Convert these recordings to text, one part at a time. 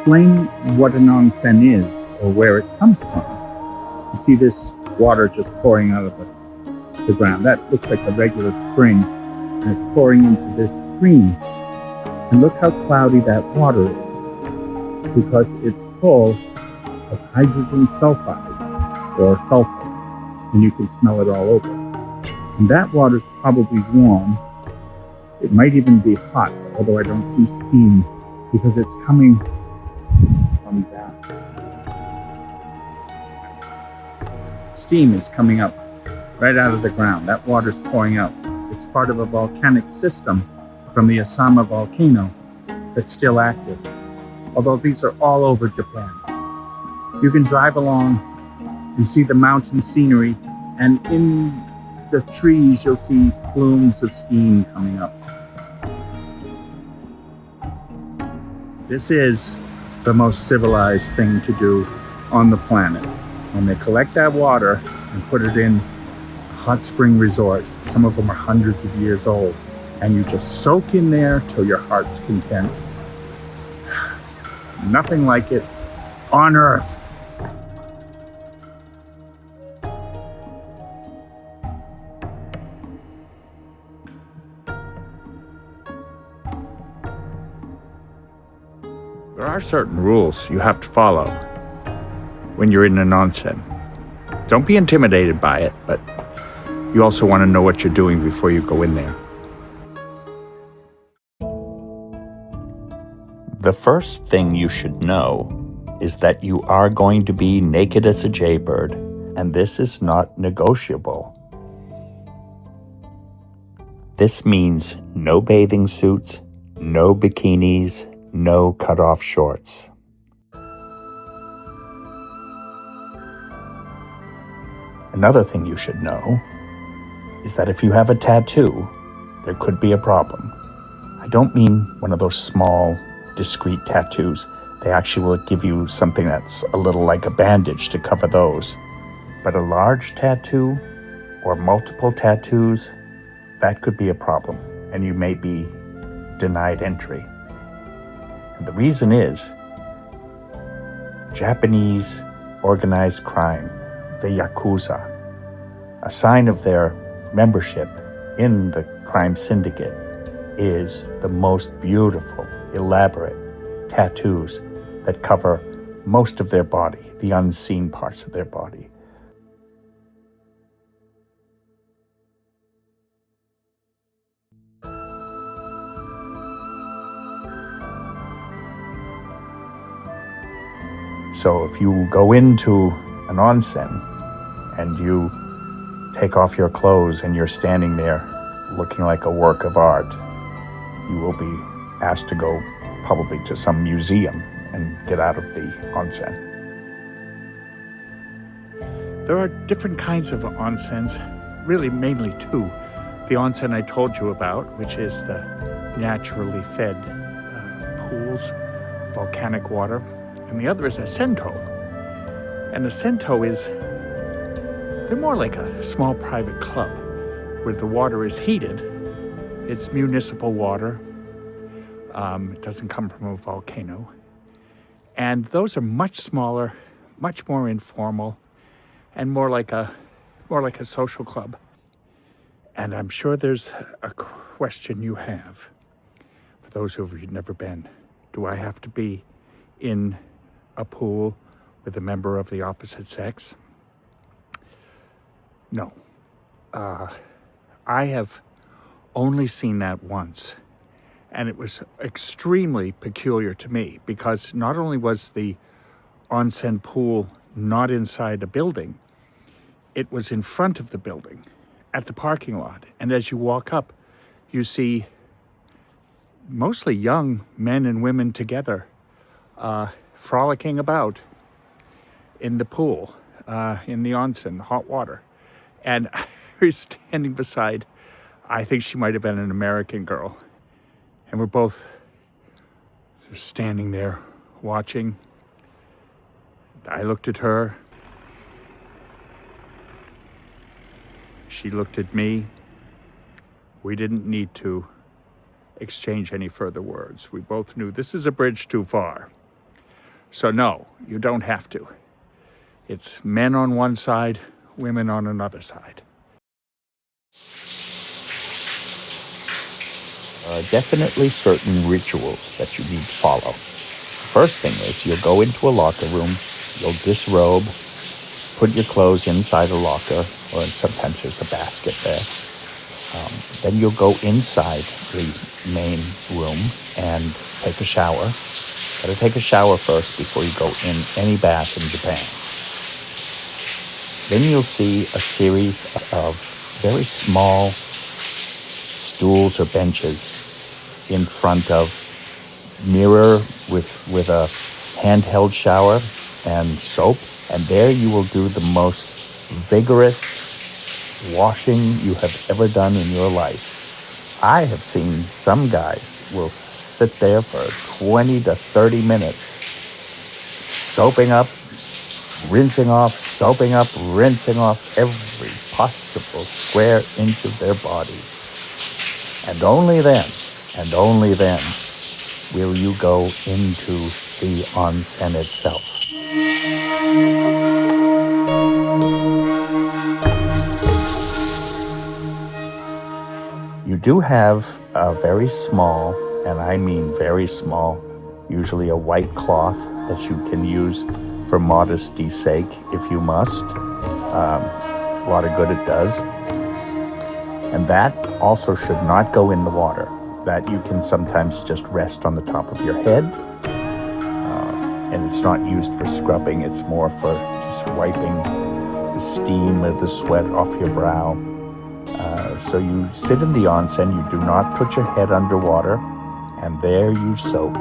explain what an onsen is or where it comes from. You see this water just pouring out of the ground. That looks like a regular spring, and it's pouring into this stream. And look how cloudy that water is, because it's full of hydrogen sulfide or sulfur, and you can smell it all over. And that water's probably warm. It might even be hot, although I don't see steam, because it's coming from that. Steam is coming up right out of the ground. That water's pouring out. It's part of a volcanic system from the Osama volcano that's still active, although these are all over Japan. You can drive along and see the mountain scenery, and in the trees you'll see plumes of steam coming up. This is the most civilized thing to do on the planet. When they collect that water and put it in a hot spring resort, some of them are hundreds of years old, and you just soak in there till your heart's content. Nothing like it on Earth. There are certain rules you have to follow when you're in an onsen. Don't be intimidated by it, but you also want to know what you're doing before you go in there. The first thing you should know is that you are going to be naked as a jaybird, and this is not negotiable. This means no bathing suits, no bikinis, no cut-off shorts. Another thing you should know is that if you have a tattoo, there could be a problem. I don't mean one of those small, discreet tattoos. They actually will give you something that's a little like a bandage to cover those. But a large tattoo or multiple tattoos, that could be a problem, and you may be denied entry. And the reason is Japanese organized crime, the Yakuza. A sign of their membership in the crime syndicate is the most beautiful, elaborate tattoos that cover most of their body, the unseen parts of their body. So if you go into an onsen and you take off your clothes and you're standing there looking like a work of art, you will be asked to go probably to some museum and get out of the onsen. There are different kinds of onsens, really mainly two. The onsen I told you about, which is the naturally fed pools, volcanic water, and the other is a sento. And a sento is, they're more like a small private club where the water is heated. It's municipal water. It doesn't come from a volcano. And those are much smaller, much more informal, and more like a social club. And I'm sure there's a question you have, for those of you who've never been. Do I have to be in a pool with a member of the opposite sex? No. I have only seen that once, and it was extremely peculiar to me because not only was the onsen pool not inside a building, it was in front of the building at the parking lot. And as you walk up, you see mostly young men and women together, frolicking about in the pool, in the onsen, the hot water. And I was standing beside, I think she might have been an American girl. And we're both standing there watching. I looked at her. She looked at me. We didn't need to exchange any further words. We both knew this is a bridge too far. So no, you don't have to. It's men on one side, women on another side. There are definitely certain rituals that you need to follow. First thing is you'll go into a locker room, you'll disrobe, put your clothes inside a locker, or sometimes there's a basket there. Then you'll go inside the main room and take a shower. Gotta take a shower first before you go in any bath in Japan. Then you'll see a series of very small stools or benches in front of mirror with a handheld shower and soap. And there you will do the most vigorous washing you have ever done in your life. I have seen some guys will sit there for 20 to 30 minutes, soaping up, rinsing off, soaping up, rinsing off every possible square inch of their body. And only then, will you go into the onsen itself. You do have a very small, and I mean very small, usually a white cloth that you can use for modesty's sake if you must. A lot of good it does. And that also should not go in the water. That you can sometimes just rest on the top of your head. And it's not used for scrubbing, it's more for just wiping the steam or the sweat off your brow. So you sit in the onsen, you do not put your head underwater, and there you soak.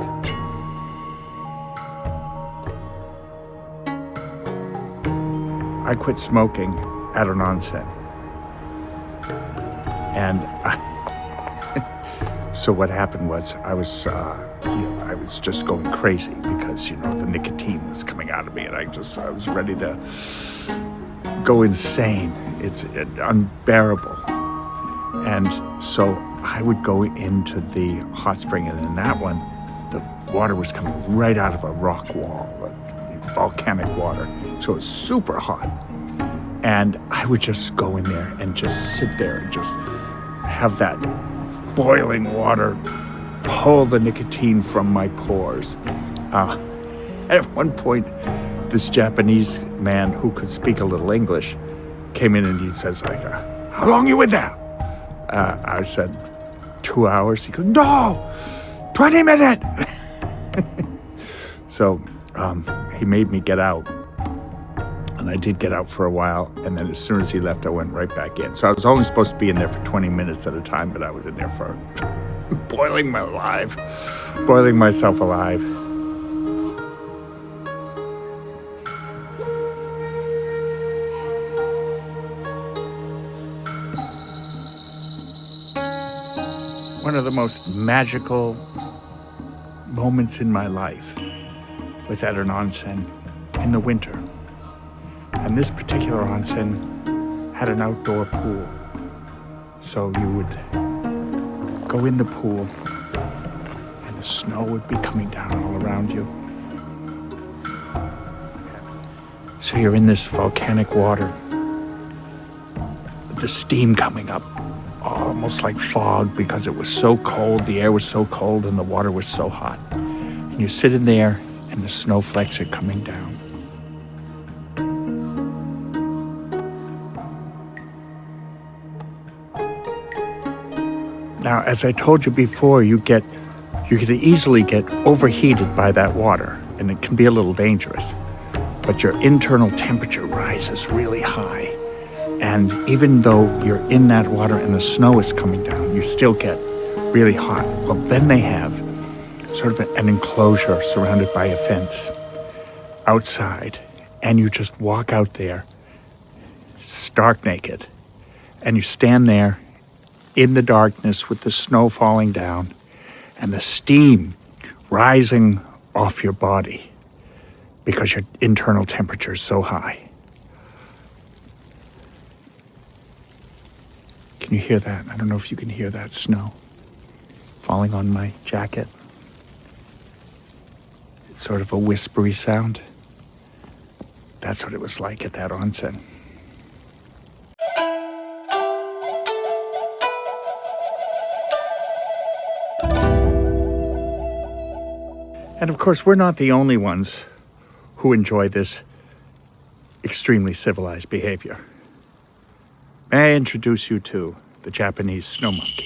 I quit smoking at an onsen. And so what happened was I was just going crazy because, the nicotine was coming out of me, and I was ready to go insane. It's unbearable. And so I would go into the hot spring, and in that one, the water was coming right out of a rock wall, volcanic water. So it was super hot. And I would just go in there and just sit there and just have that boiling water pull the nicotine from my pores. At one point, this Japanese man who could speak a little English came in and he says, how long you in there? I said, 2 hours. He goes, no, 20 minutes. So he made me get out. And I did get out for a while, and then as soon as he left, I went right back in. So I was only supposed to be in there for 20 minutes at a time, but I was in there for boiling myself alive. One of the most magical moments in my life was at an onsen in the winter. And this particular onsen had an outdoor pool. So you would go in the pool and the snow would be coming down all around you. So you're in this volcanic water, the steam coming up, almost like fog because it was so cold, the air was so cold and the water was so hot. And you sit in there and the snowflakes are coming down. Now, as I told you before, you could easily get overheated by that water, and it can be a little dangerous. But your internal temperature rises really high. And even though you're in that water and the snow is coming down, you still get really hot. Well, then they have sort of an enclosure surrounded by a fence outside, and you just walk out there stark naked, and you stand there in the darkness with the snow falling down and the steam rising off your body because your internal temperature is so high. Can you hear that? I don't know if you can hear that snow falling on my jacket. It's sort of a whispery sound. That's what it was like at that onsen. And of course, we're not the only ones who enjoy this extremely civilized behavior. May I introduce you to the Japanese snow monkey?